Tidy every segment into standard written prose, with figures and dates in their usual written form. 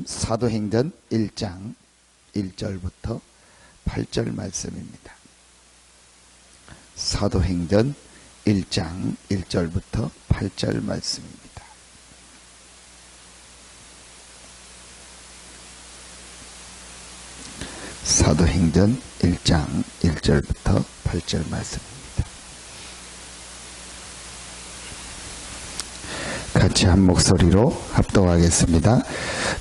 사도행전 1장 1절부터 8절 말씀입니다. 사도행전 1장 1절부터 8절 말씀입니다. 사도행전 1장 1절부터 8절 말씀입니다. 같이 한 목소리로 합독하겠습니다.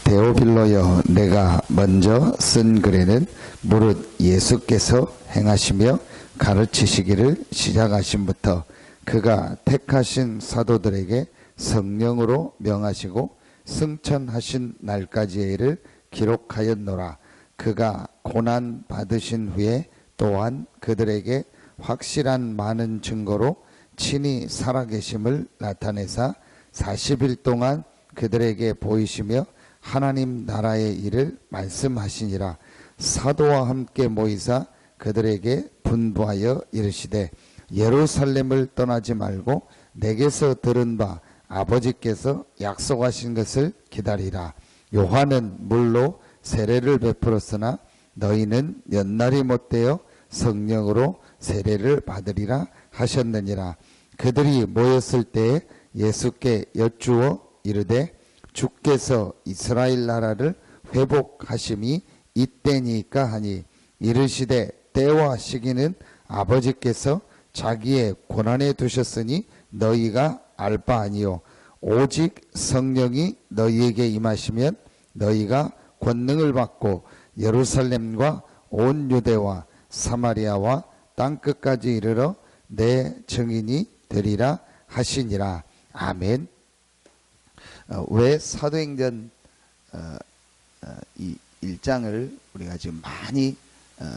데오빌로여, 내가 먼저 쓴 글에는 무릇 예수께서 행하시며 가르치시기를 시작하심부터 그가 택하신 사도들에게 성령으로 명하시고 승천하신 날까지의 일을 기록하였노라. 그가 고난 받으신 후에 또한 그들에게 확실한 많은 증거로 친히 살아계심을 나타내사 40일 동안 그들에게 보이시며 하나님 나라의 일을 말씀하시니라. 사도와 함께 모이사 그들에게 분부하여 이르시되 예루살렘을 떠나지 말고 내게서 들은 바 아버지께서 약속하신 것을 기다리라. 요한은 물로 세례를 베풀었으나 너희는 연날이 못되어 성령으로 세례를 받으리라 하셨느니라. 그들이 모였을 때에 예수께 여쭈어 이르되 주께서 이스라엘 나라를 회복하심이 이때니까 하니 이르시되 때와 시기는 아버지께서 자기의 권한에 두셨으니 너희가 알 바 아니요 오직 성령이 너희에게 임하시면 너희가 권능을 받고 예루살렘과 온 유대와 사마리아와 땅끝까지 이르러 내 증인이 되리라 하시니라. 아멘. 왜 사도행전 이 1장을 우리가 지금 많이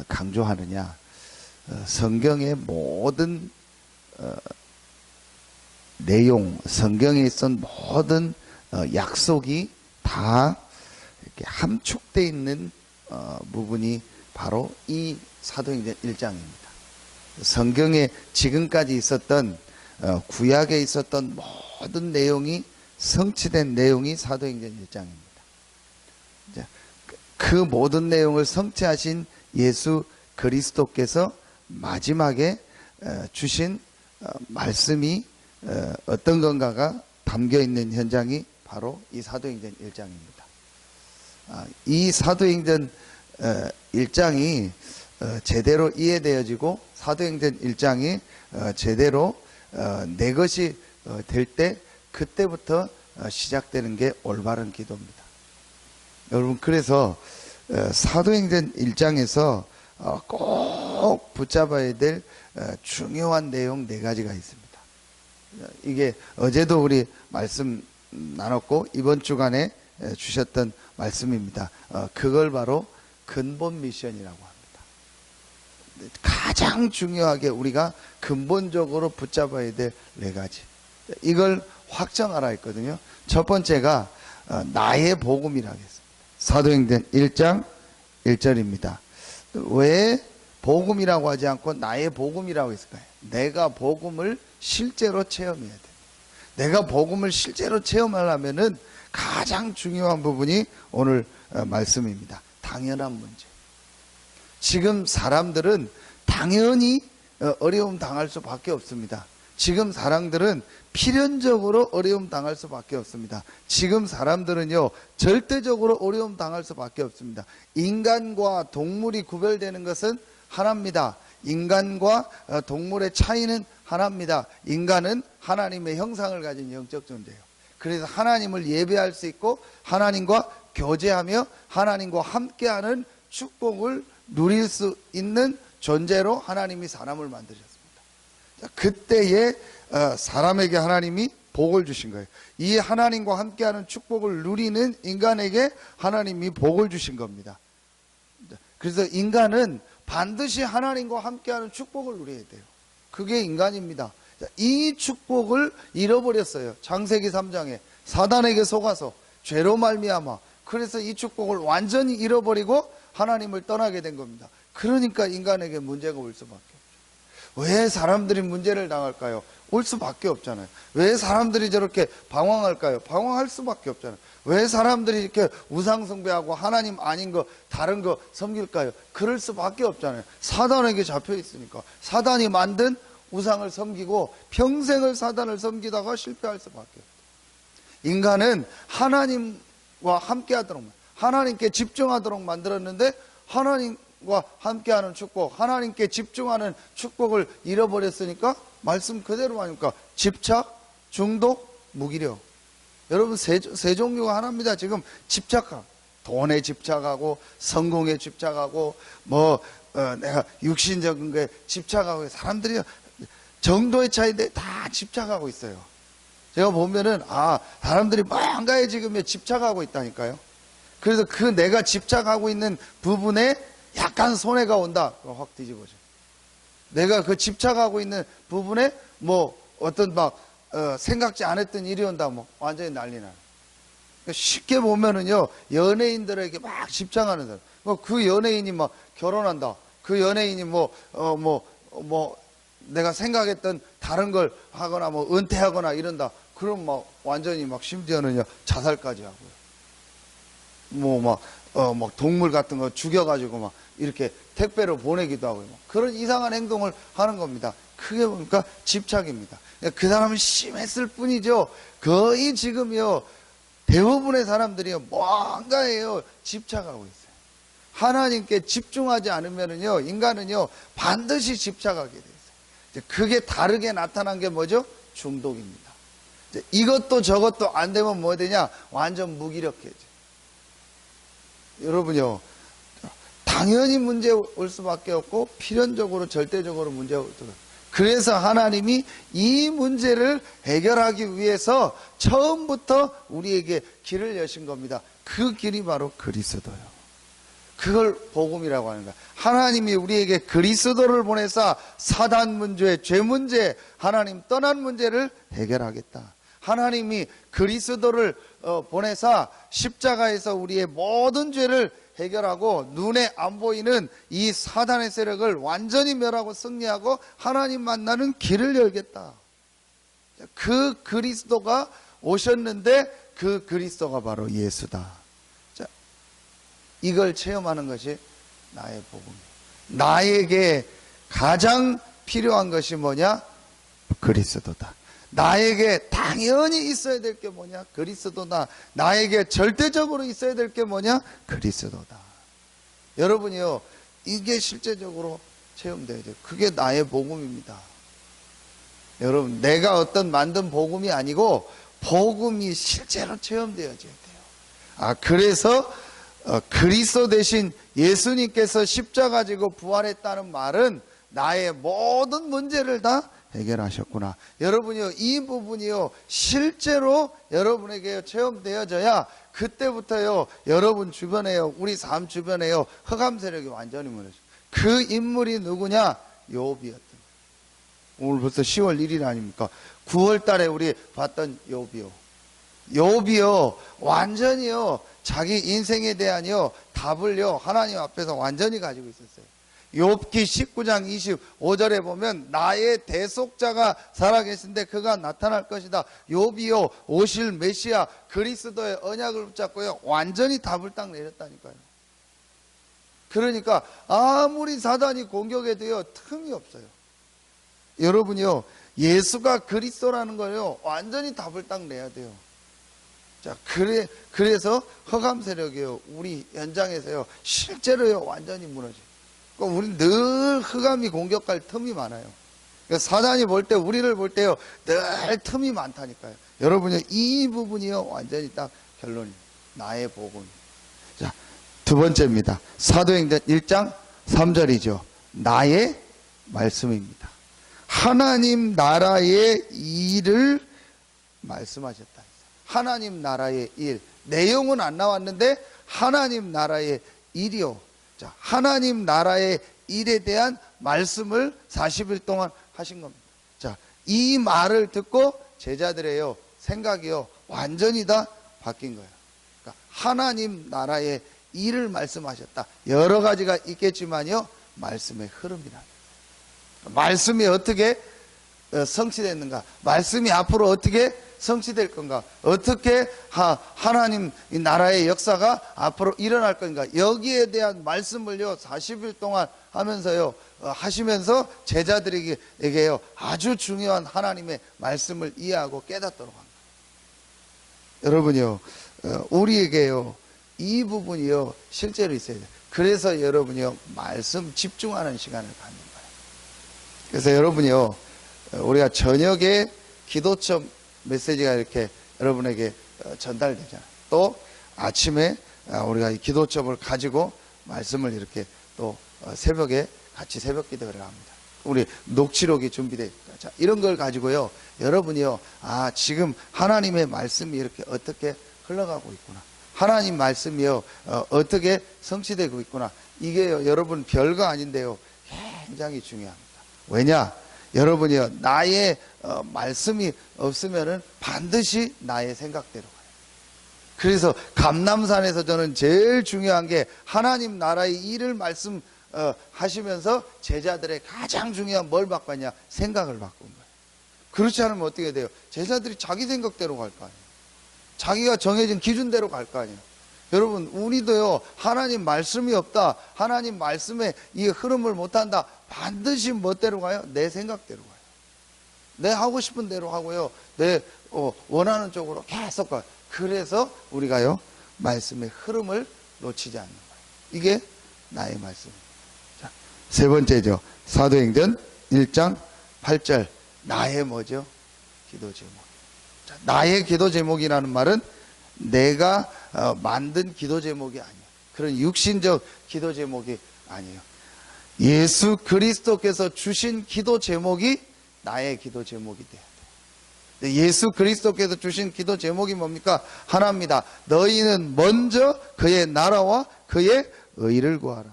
강조하느냐? 성경의 모든 내용, 성경에 있던 모든 약속이 다 이렇게 함축되어 있는 부분이 바로 이 사도행전 1장입니다. 성경에 지금까지 있었던 구약에 있었던 모든 내용이 성취된 내용이 사도행전 1장입니다. 그 모든 내용을 성취하신 예수 그리스도께서 마지막에 주신 말씀이 어떤 건가가 담겨 있는 현장이 바로 이 사도행전 1장입니다. 이 사도행전 1장이 제대로 이해되어지고 사도행전 1장이 제대로 내 것이 될 때 그때부터 시작되는 게 올바른 기도입니다. 여러분, 그래서 사도행전 1장에서 꼭 붙잡아야 될 중요한 내용 4가지가 있습니다. 이게 어제도 우리 말씀 나눴고 이번 주간에 주셨던 말씀입니다. 그걸 바로 근본 미션이라고 합니다. 가장 중요하게 우리가 근본적으로 붙잡아야 될 4가지. 이걸 확정하라 했거든요. 첫 번째가 나의 복음이라고 했습니다. 사도행전 1장 1절입니다. 왜 복음이라고 하지 않고 나의 복음이라고 했을까요? 내가 복음을 실제로 체험해야 돼. 내가 복음을 실제로 체험하려면은 가장 중요한 부분이 오늘 말씀입니다. 당연한 문제. 지금 사람들은 당연히 어려움 당할 수밖에 없습니다. 지금 사람들은 필연적으로 어려움 당할 수밖에 없습니다. 지금 사람들은요, 절대적으로 어려움 당할 수밖에 없습니다. 인간과 동물이 구별되는 것은 하나입니다. 인간과 동물의 차이는 하나입니다. 인간은 하나님의 형상을 가진 영적 존재예요. 그래서 하나님을 예배할 수 있고 하나님과 교제하며 하나님과 함께하는 축복을 누릴 수 있는 존재로 하나님이 사람을 만드셨습니다. 그때에 사람에게 하나님이 복을 주신 거예요. 이 하나님과 함께하는 축복을 누리는 인간에게 하나님이 복을 주신 겁니다. 그래서 인간은 반드시 하나님과 함께하는 축복을 누려야 돼요. 그게 인간입니다. 이 축복을 잃어버렸어요. 창세기 3장에 사단에게 속아서 죄로 말미암아, 그래서 이 축복을 완전히 잃어버리고 하나님을 떠나게 된 겁니다. 그러니까 인간에게 문제가 올 수밖에 없죠. 왜 사람들이 문제를 당할까요? 올 수밖에 없잖아요. 왜 사람들이 저렇게 방황할까요? 방황할 수밖에 없잖아요. 왜 사람들이 이렇게 우상숭배하고 하나님 아닌 거 다른 거 섬길까요? 그럴 수밖에 없잖아요. 사단에게 잡혀 있으니까. 사단이 만든 우상을 섬기고 평생을 사단을 섬기다가 실패할 수밖에 없어요. 인간은 하나님과 함께하도록, 하나님께 집중하도록 만들었는데 하나님과 함께하는 축복, 하나님께 집중하는 축복을 잃어버렸으니까 말씀 그대로 하니까 집착, 중독, 무기력. 여러분 세 종류가 하나입니다. 지금 집착하고 돈에 집착하고 성공에 집착하고 내가 육신적인 거에 집착하고 사람들이 정도의 차이인데 다 집착하고 있어요. 제가 보면은 사람들이 뭔가에 지금 집착하고 있다니까요. 그래서 그 내가 집착하고 있는 부분에 약간 손해가 온다. 확 뒤집어져. 내가 그 집착하고 있는 부분에 어떤 생각지 않았던 일이 온다. 완전히 난리 나요. 쉽게 보면은요, 연예인들에게 막 집착하는 사람. 그 연예인이 결혼한다. 그 연예인이 내가 생각했던 다른 걸 하거나 은퇴하거나 이런다. 그럼 완전히 심지어는요, 자살까지 하고요. 동물 같은 거 죽여가지고 이렇게 택배로 보내기도 하고요. 그런 이상한 행동을 하는 겁니다. 크게 보니까 집착입니다. 그 사람은 심했을 뿐이죠. 거의 지금요, 대부분의 사람들이요, 뭔가에요, 집착하고 있어요. 하나님께 집중하지 않으면은요, 인간은요, 반드시 집착하게 돼 있어요. 그게 다르게 나타난 게 뭐죠? 중독입니다. 이것도 저것도 안 되면 뭐 되냐? 완전 무기력해져. 여러분요, 당연히 문제 올 수밖에 없고 필연적으로 절대적으로 문제가 올 수밖에 없어요. 그래서 하나님이 이 문제를 해결하기 위해서 처음부터 우리에게 길을 여신 겁니다. 그 길이 바로 그리스도요. 그걸 복음이라고 하는 거야. 하나님이 우리에게 그리스도를 보내사 사단 문제, 죄 문제, 하나님 떠난 문제를 해결하겠다. 하나님이 그리스도를 보내사 십자가에서 우리의 모든 죄를 해결하고 눈에 안 보이는 이 사단의 세력을 완전히 멸하고 승리하고 하나님 만나는 길을 열겠다. 그 그리스도가 오셨는데 그 그리스도가 바로 예수다. 자, 이걸 체험하는 것이 나의 복음이에요. 나에게 가장 필요한 것이 뭐냐? 그리스도다. 나에게 당연히 있어야 될 게 뭐냐? 그리스도다. 나에게 절대적으로 있어야 될 게 뭐냐? 그리스도다. 여러분이요, 이게 실제적으로 체험돼야 돼요. 그게 나의 복음입니다. 여러분, 내가 어떤 만든 복음이 아니고 복음이 실제로 체험되어져야 돼요. 그래서 그리스도 대신 예수님께서 십자가 지고 부활했다는 말은 나의 모든 문제를 다 해결하셨구나. 여러분이요, 이 부분이요, 실제로 여러분에게 체험되어져야 그때부터요, 여러분 주변에요, 우리 삶 주변에요, 흑암 세력이 완전히 무너져요. 그 인물이 누구냐? 욥이었던. 오늘 벌써 10월 1일 아닙니까? 9월 달에 우리 봤던 욥이요. 욥이요, 완전히요, 자기 인생에 대한요, 답을요, 하나님 앞에서 완전히 가지고 있었어요. 욥기 19장 25절에 보면 나의 대속자가 살아계신데 그가 나타날 것이다. 욥이요, 오실 메시아 그리스도의 언약을 붙잡고요, 완전히 답을 딱 내렸다니까요. 그러니까 아무리 사단이 공격해도요, 틈이 없어요. 여러분이요, 예수가 그리스도라는 거요, 완전히 답을 딱 내야 돼요. 자, 그래서 흑암 세력이요, 우리 현장에서요, 실제로요, 완전히 무너져요. 우리는 늘 흑암이 공격할 틈이 많아요. 사단이 볼 때, 우리를 볼 때요, 늘 틈이 많다니까요. 여러분이 이 부분이요, 완전히 딱 결론이에요. 나의 복음. 자, 두 번째입니다. 사도행전 1장 3절이죠. 나의 말씀입니다. 하나님 나라의 일을 말씀하셨다. 하나님 나라의 일. 내용은 안 나왔는데 하나님 나라의 일이요. 자, 하나님 나라의 일에 대한 말씀을 40일 동안 하신 겁니다. 자, 이 말을 듣고 제자들의요, 생각이요, 완전히 다 바뀐 거예요. 그러니까 하나님 나라의 일을 말씀하셨다. 여러 가지가 있겠지만요, 말씀의 흐름이라. 말씀이 어떻게 성취됐는가? 말씀이 앞으로 어떻게 성취될 건가? 어떻게 하나님 이 나라의 역사가 앞으로 일어날 건가? 여기에 대한 말씀을요 40일 동안 하면서요 하시면서 제자들에게요 아주 중요한 하나님의 말씀을 이해하고 깨닫도록 합니다. 여러분이요 우리에게요 이 부분이요 실제로 있어야 돼요. 그래서 여러분이요 말씀 집중하는 시간을 갖는 거예요. 그래서 여러분이요 우리가 저녁에 기도점 메시지가 이렇게 여러분에게 전달되잖아요. 또 아침에 우리가 이 기도점을 가지고 말씀을 이렇게 또 새벽에 같이 새벽 기도를 합니다. 우리 녹취록이 준비되어 있다. 자, 이런 걸 가지고요 여러분이요 지금 하나님의 말씀이 이렇게 어떻게 흘러가고 있구나, 하나님 말씀이요 어떻게 성취되고 있구나, 이게 여러분 별거 아닌데요 굉장히 중요합니다. 왜냐? 여러분이요 나의 말씀이 없으면은 반드시 나의 생각대로 가요. 그래서 감람산에서 저는 제일 중요한 게 하나님 나라의 일을 말씀 하시면서 제자들의 가장 중요한 뭘 바꿨냐? 생각을 바꾼 거예요. 그렇지 않으면 어떻게 돼요? 제자들이 자기 생각대로 갈 거 아니에요. 자기가 정해진 기준대로 갈 거 아니에요. 여러분 우리도요 하나님 말씀이 없다, 하나님 말씀에 이 흐름을 못한다, 반드시 멋대로 가요? 내 생각대로 가요. 내 하고 싶은 대로 하고요 내 원하는 쪽으로 계속 가요. 그래서 우리가요 말씀의 흐름을 놓치지 않는 거예요. 이게 나의 말씀입니다. 자, 세 번째죠. 사도행전 1장 8절 나의 뭐죠? 기도 제목. 자, 나의 기도 제목이라는 말은 내가 만든 기도 제목이 아니에요. 그런 육신적 기도 제목이 아니에요. 예수 그리스도께서 주신 기도 제목이 나의 기도 제목이 돼야 돼요. 예수 그리스도께서 주신 기도 제목이 뭡니까? 하나입니다. 너희는 먼저 그의 나라와 그의 의를 구하라.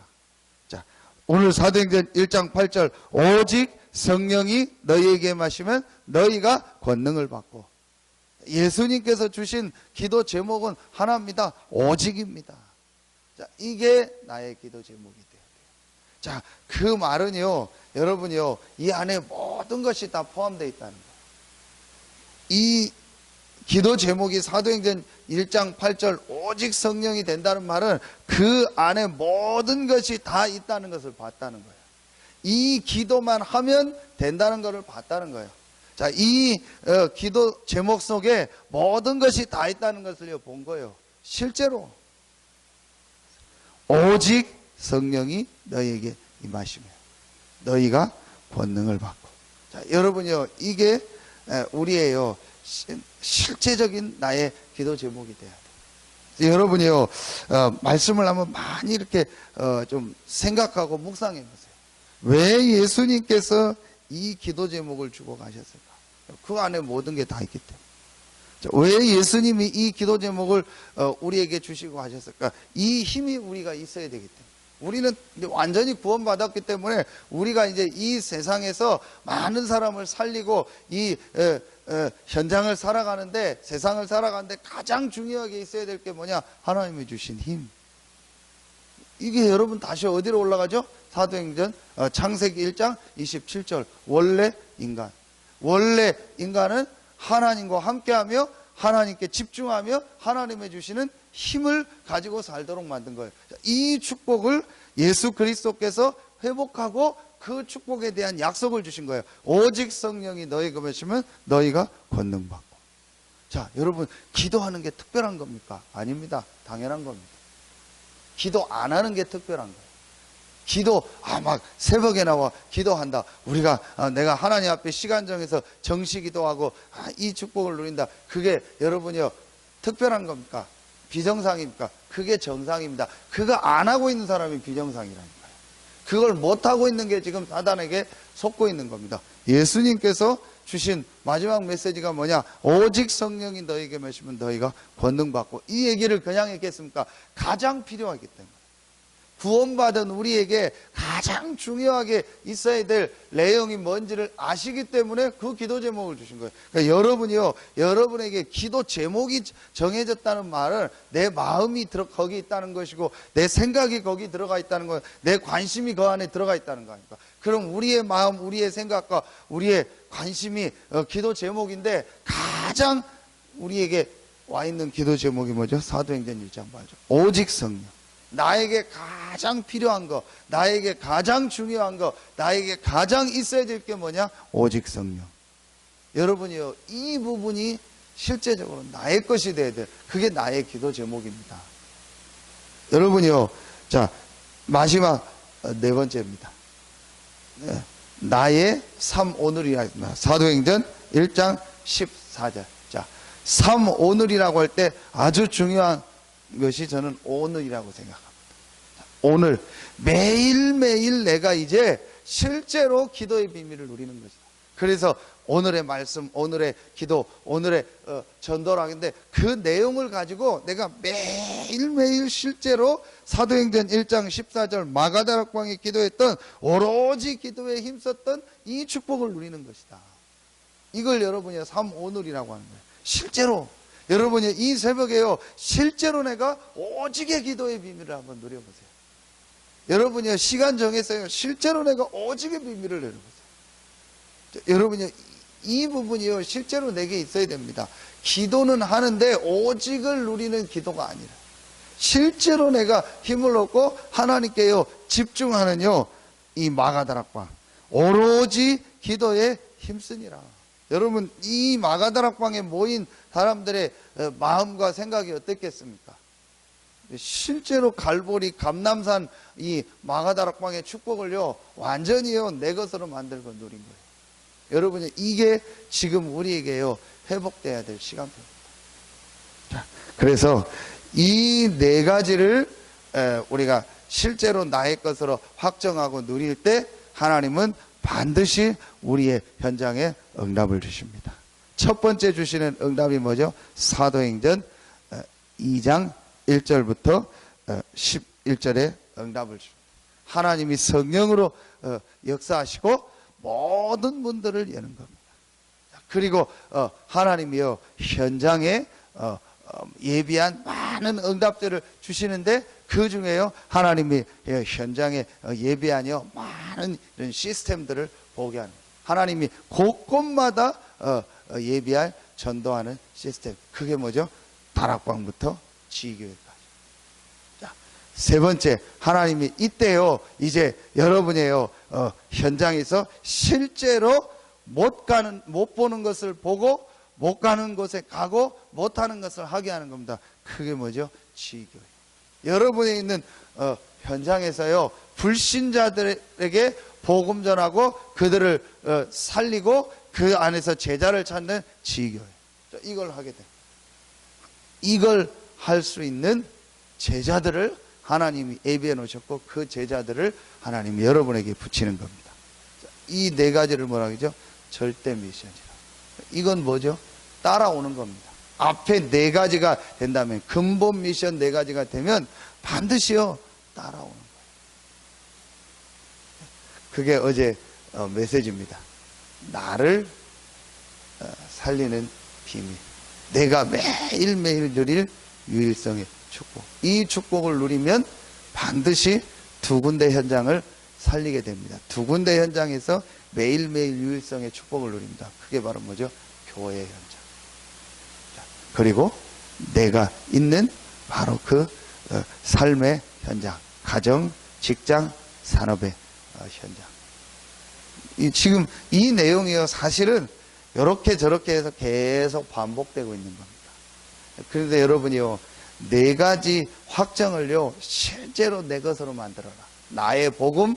자, 오늘 사도행전 1장 8절 오직 성령이 너희에게 마시면 너희가 권능을 받고, 예수님께서 주신 기도 제목은 하나입니다. 오직입니다. 자, 이게 나의 기도 제목이 돼야 돼요. 자, 그 말은요, 여러분이요, 이 안에 모든 것이 다 포함되어 있다는 거예요. 이 기도 제목이 사도행전 1장 8절 오직 성령이 된다는 말은 그 안에 모든 것이 다 있다는 것을 봤다는 거예요. 이 기도만 하면 된다는 것을 봤다는 거예요. 자, 이 기도 제목 속에 모든 것이 다 있다는 것을 본 거예요. 실제로 오직 성령이 너희에게 임하시며 너희가 권능을 받고. 자, 여러분요, 이게 우리의요 실제적인 나의 기도 제목이 돼야 돼요. 여러분이요 말씀을 한번 많이 이렇게 좀 생각하고 묵상해 보세요. 왜 예수님께서 이 기도 제목을 주고 가셨을까? 그 안에 모든 게 다 있기 때문에. 자, 왜 예수님이 이 기도 제목을 우리에게 주시고 하셨을까? 이 힘이 우리가 있어야 되기 때문에. 우리는 이제 완전히 구원받았기 때문에 우리가 이제 이 세상에서 많은 사람을 살리고 이 현장을 살아가는데, 세상을 살아가는데 가장 중요하게 있어야 될 게 뭐냐? 하나님이 주신 힘. 이게 여러분 다시 어디로 올라가죠? 사도행전 창세기 1장 27절 원래 인간. 원래 인간은 하나님과 함께하며 하나님께 집중하며 하나님의 주시는 힘을 가지고 살도록 만든 거예요. 이 축복을 예수 그리스도께서 회복하고 그 축복에 대한 약속을 주신 거예요. 오직 성령이 너희에게 오시면 너희가 권능 받고. 자, 여러분 기도하는 게 특별한 겁니까? 아닙니다. 당연한 겁니다. 기도 안 하는 게 특별한 거예요. 기도 막 새벽에 나와 기도한다. 우리가 내가 하나님 앞에 시간 정해서 정시 기도하고 이 축복을 누린다. 그게 여러분이요 특별한 겁니까? 비정상입니까? 그게 정상입니다. 그거 안 하고 있는 사람이 비정상이라니까요. 그걸 못 하고 있는 게 지금 사단에게 속고 있는 겁니다. 예수님께서 주신 마지막 메시지가 뭐냐? 오직 성령이 너희에게 마시면 너희가 권능 받고. 이 얘기를 그냥 했겠습니까? 가장 필요하기 때문에. 구원받은 우리에게 가장 중요하게 있어야 될 내용이 뭔지를 아시기 때문에 그 기도 제목을 주신 거예요. 그러니까 여러분이요, 여러분에게 기도 제목이 정해졌다는 말은 내 마음이 거기 있다는 것이고, 내 생각이 거기 들어가 있다는 거예요. 내 관심이 그 안에 들어가 있다는 거니까. 그럼 우리의 마음, 우리의 생각과 우리의 관심이 기도 제목인데, 가장 우리에게 와 있는 기도 제목이 뭐죠? 사도행전 1장 8절. 오직 성령. 나에게 가장 필요한 거, 나에게 가장 중요한 거, 나에게 가장 있어야 될 게 뭐냐? 오직 성령. 여러분이요, 이 부분이 실제적으로 나의 것이 돼야 돼요. 그게 나의 기도 제목입니다. 여러분이요, 자, 마지막 네 번째입니다. 네, 나의 삶 오늘이라 했습니다. 사도행전 1장 14절. 자, 삶 오늘이라고 할 때 아주 중요한 것이 저는 오늘이라고 생각합니다. 오늘 매일매일 내가 이제 실제로 기도의 비밀을 누리는 것이다. 그래서 오늘의 말씀, 오늘의 기도, 오늘의 전도를 하는데, 그 내용을 가지고 내가 매일매일 실제로 사도행전 1장 14절 마가다락방에 기도했던, 오로지 기도에 힘썼던 이 축복을 누리는 것이다. 이걸 여러분이 삶 오늘이라고 하는 거예요. 실제로 여러분이 이 새벽에요, 실제로 내가 오직의 기도의 비밀을 한번 누려보세요. 여러분이 시간 정해서요, 실제로 내가 오직의 비밀을 누려보세요. 여러분이 이 부분이요, 실제로 내게 있어야 됩니다. 기도는 하는데 오직을 누리는 기도가 아니라, 실제로 내가 힘을 얻고 하나님께요 집중하는요, 이 마가다락방 오로지 기도에 힘쓰니라. 여러분, 이 마가다락방에 모인 사람들의 마음과 생각이 어떻겠습니까? 실제로 갈보리 감람산 이 마가다락방의 축복을요, 완전히요 내 것으로 만들고 누린 거예요. 여러분이 이게 지금 우리에게요 회복돼야 될 시간표입니다. 자, 그래서 이 네 가지를 우리가 실제로 나의 것으로 확정하고 누릴 때, 하나님은 반드시 우리의 현장에 응답을 주십니다. 첫 번째 주시는 응답이 뭐죠? 사도행전 2장 1절부터 11절에 응답을 주십니다. 하나님이 성령으로 역사하시고 모든 문들을 여는 겁니다. 그리고 하나님이요 현장에 예비한 많은 응답들을 주시는데, 그 중에요 하나님이 현장에 예비하여 많은 이런 시스템들을 보게 하는, 하나님이 곳곳마다 예비할 전도하는 시스템, 그게 뭐죠? 다락방부터 지교회까지. 자, 세 번째, 하나님이 이때요 이제 여러분이요 현장에서 실제로 못 보는 것을 보고, 못 가는 곳에 가고, 못 하는 것을 하게 하는 겁니다. 그게 뭐죠? 지교회. 여러분에 있는 현장에서요 불신자들에게 복음 전하고 그들을 살리고 그 안에서 제자를 찾는 지교회, 이걸 하게 돼. 이걸 할 수 있는 제자들을 하나님이 예비해 놓으셨고, 그 제자들을 하나님이 여러분에게 붙이는 겁니다. 이 네 가지를 뭐라고 하죠? 절대 미션이라. 이건 뭐죠? 따라오는 겁니다. 앞에 네 가지가 된다면, 근본 미션 네 가지가 되면 반드시요 따라오는 거예요. 그게 어제 메시지입니다. 나를 살리는 비밀. 내가 매일매일 누릴 유일성의 축복. 이 축복을 누리면 반드시 두 군데 현장을 살리게 됩니다. 두 군데 현장에서 매일매일 유일성의 축복을 누립니다. 그게 바로 뭐죠? 교회의 현장. 그리고 내가 있는 바로 그 삶의 현장, 가정, 직장, 산업의 현장. 지금 이 내용이요 사실은 이렇게 저렇게 해서 계속 반복되고 있는 겁니다. 그런데 여러분이요 네 가지 확정을요 실제로 내 것으로 만들어라. 나의 복음,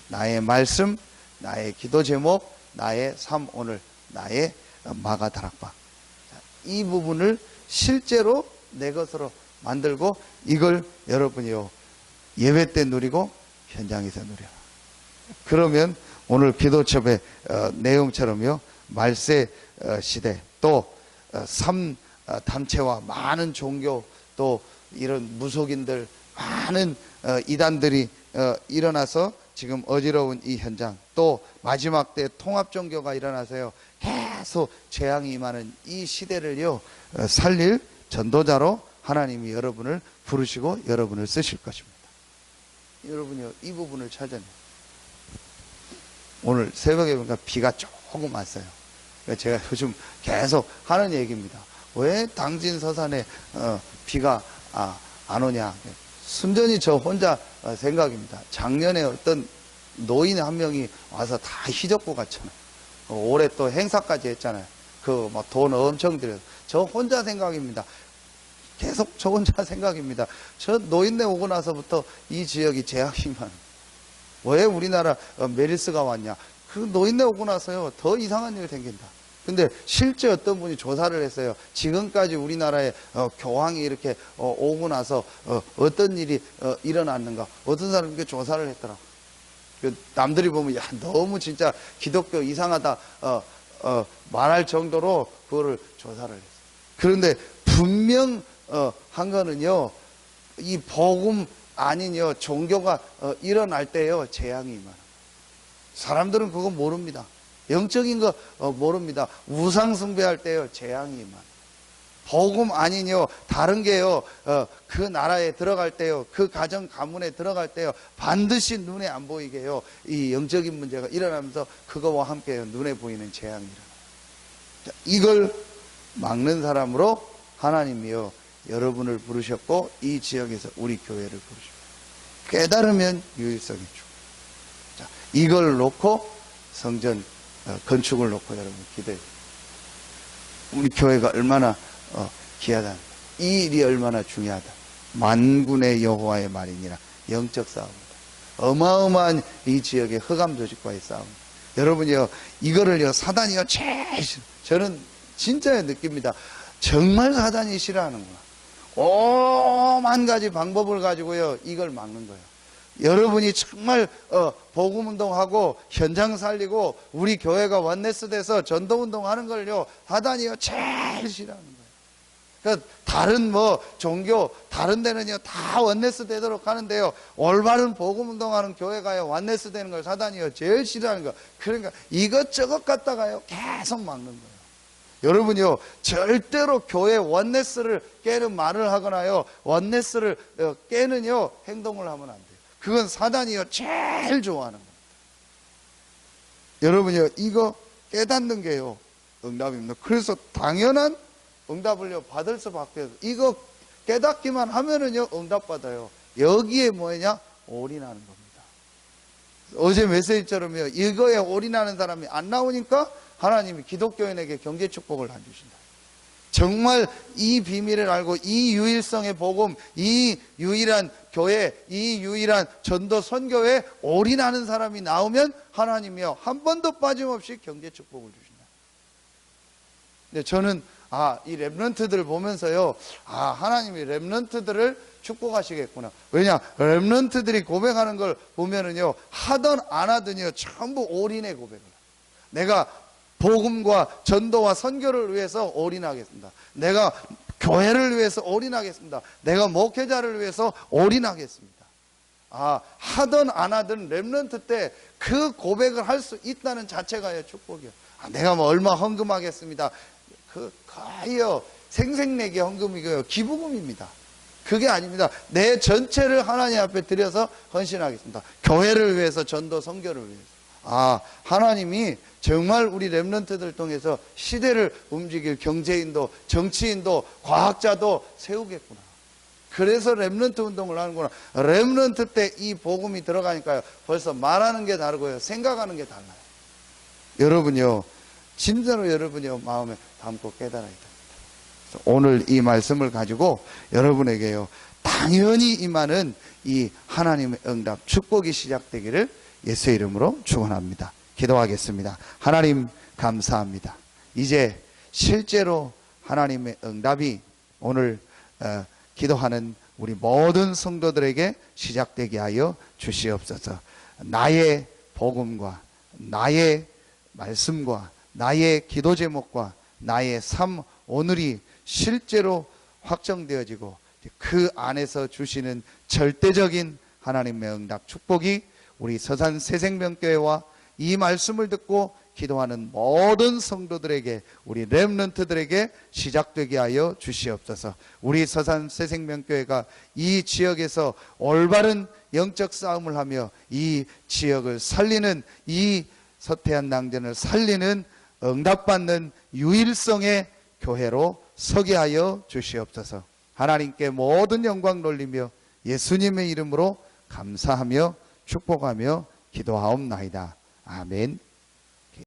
나의 말씀, 나의 기도 제목, 나의 삶 오늘, 나의 마가다락방. 이 부분을 실제로 내 것으로 만들고, 이걸 여러분이요 예배 때 누리고 현장에서 누려라. 그러면 오늘 기도첩의 내용처럼요 말세 시대, 또 삼 단체와 많은 종교, 또 이런 무속인들 많은 이단들이 일어나서 지금 어지러운 이 현장, 또 마지막 때 통합종교가 일어나서요 계속 재앙이 임하는 이 시대를요 살릴 전도자로 하나님이 여러분을 부르시고 여러분을 쓰실 것입니다. 여러분이요 이 부분을 찾아내요. 오늘 새벽에 보니까 비가 조금 왔어요. 제가 요즘 계속 하는 얘기입니다. 왜 당진 서산에 비가 안 오냐. 순전히 저 혼자 생각입니다. 작년에 어떤 노인 한 명이 와서 다 휘젓고 갔잖아요. 올해 또 행사까지 했잖아요. 그 뭐 돈 엄청 들여서. 저 혼자 생각입니다. 계속 저 혼자 생각입니다. 저 노인네 오고 나서부터 이 지역이 재앙이 많아요. 왜 우리나라 메르스가 왔냐. 그 노인네 오고 나서요 더 이상한 일이 생긴다. 근데 실제 어떤 분이 조사를 했어요. 지금까지 우리나라에 교황이 이렇게 오고 나서 어떤 일이 일어났는가. 어떤 사람이 이렇게 조사를 했더라. 남들이 보면 야 너무 진짜 기독교 이상하다 말할 정도로 그거를 조사를 했어요. 그런데 분명 한 거는요 이 복음 아니요 종교가 일어날 때요 재앙이 임하는. 사람들은 그거 모릅니다. 영적인 거 모릅니다. 우상 숭배할 때요 재앙이 임하는. 복음 아니요 다른 게요 그 나라에 들어갈 때요 그 가정 가문에 들어갈 때요 반드시 눈에 안 보이게요 이 영적인 문제가 일어나면서 그거와 함께 눈에 보이는 재앙이 일어나요. 이걸 막는 사람으로 하나님이요 여러분을 부르셨고 이 지역에서 우리 교회를 부르셨고 깨달으면 유일성이 주고. 자, 이걸 놓고 성전 건축을 놓고 여러분 기도해요. 우리 교회가 얼마나 귀하다. 이 일이 얼마나 중요하다. 만군의 여호와의 말이니라. 영적 싸움이다. 어마어마한 이 지역의 흑암 조직과의 싸움. 여러분이요 이거를요 사단이요 제일 싫어. 저는 진짜 느낍니다. 정말 사단이 싫어하는구나. 오만 가지 방법을 가지고요 이걸 막는 거예요. 여러분이 정말 복음운동하고 현장 살리고 우리 교회가 원네스 돼서 전도운동하는 걸요 사단이요 제일 싫어하는 거예요. 그러니까 다른 뭐 종교 다른 데는요 다 원네스 되도록 하는데요 올바른 복음운동하는 교회가요 원네스 되는 걸 사단이요 제일 싫어하는 거예요. 그러니까 이것저것 갖다가요 계속 막는 거예요. 여러분요 절대로 교회 원네스를 깨는 말을 하거나요 원네스를 깨는요 행동을 하면 안 돼요. 그건 사단이요 제일 좋아하는 겁니다. 여러분요 이거 깨닫는 게요 응답입니다. 그래서 당연한 응답을요 받을 수밖에 없어요. 이거 깨닫기만 하면은요 응답 받아요. 여기에 뭐냐 올인하는 겁니다. 어제 메시지처럼요 이거에 올인하는 사람이 안 나오니까 하나님이 기독교인에게 경제 축복을 안 주신다. 정말 이 비밀을 알고 이 유일성의 복음, 이 유일한 교회, 이 유일한 전도 선교에 올인하는 사람이 나오면 하나님이요 한 번도 빠짐없이 경제 축복을 주신다. 근데 저는 이 렘넌트들을 보면서요 하나님이 렘넌트들을 축복하시겠구나. 왜냐 렘넌트들이 고백하는 걸 보면은요 하든 안 하든요 전부 올인의 고백을. 내가 복음과 전도와 선교를 위해서 올인하겠습니다. 내가 교회를 위해서 올인하겠습니다. 내가 목회자를 위해서 올인하겠습니다. 하든 안 하든 렘넌트 때 그 고백을 할 수 있다는 자체가 축복이에요. 내가 뭐 얼마 헌금하겠습니다. 그 거의요 생색내기 헌금이고요 기부금입니다. 그게 아닙니다. 내 전체를 하나님 앞에 드려서 헌신하겠습니다. 교회를 위해서 전도 선교를 위해서. 하나님이 정말 우리 렘넌트들 통해서 시대를 움직일 경제인도 정치인도 과학자도 세우겠구나. 그래서 렘넌트 운동을 하는구나. 렘넌트 때 이 복음이 들어가니까요 벌써 말하는 게 다르고요 생각하는 게 달라요. 여러분요 진짜로 여러분이요 마음에 담고 깨달아야 됩니다. 오늘 이 말씀을 가지고 여러분에게요 당연히 임하는 이 하나님의 응답 축복이 시작되기를 예수의 이름으로 축원합니다. 기도하겠습니다. 하나님 감사합니다. 이제 실제로 하나님의 응답이 오늘 기도하는 우리 모든 성도들에게 시작되게 하여 주시옵소서. 나의 복음과 나의 말씀과 나의 기도 제목과 나의 삶 오늘이 실제로 확정되어지고 그 안에서 주시는 절대적인 하나님의 응답 축복이 우리 서산 새생명교회와 이 말씀을 듣고 기도하는 모든 성도들에게, 우리 렘넌트들에게 시작되게 하여 주시옵소서. 우리 서산 새생명교회가 이 지역에서 올바른 영적 싸움을 하며 이 지역을 살리는, 이 서태한 낭전을 살리는 응답받는 유일성의 교회로 서게 하여 주시옵소서. 하나님께 모든 영광 돌리며 예수님의 이름으로 감사하며 축복하며 기도하옵나이다. 아멘.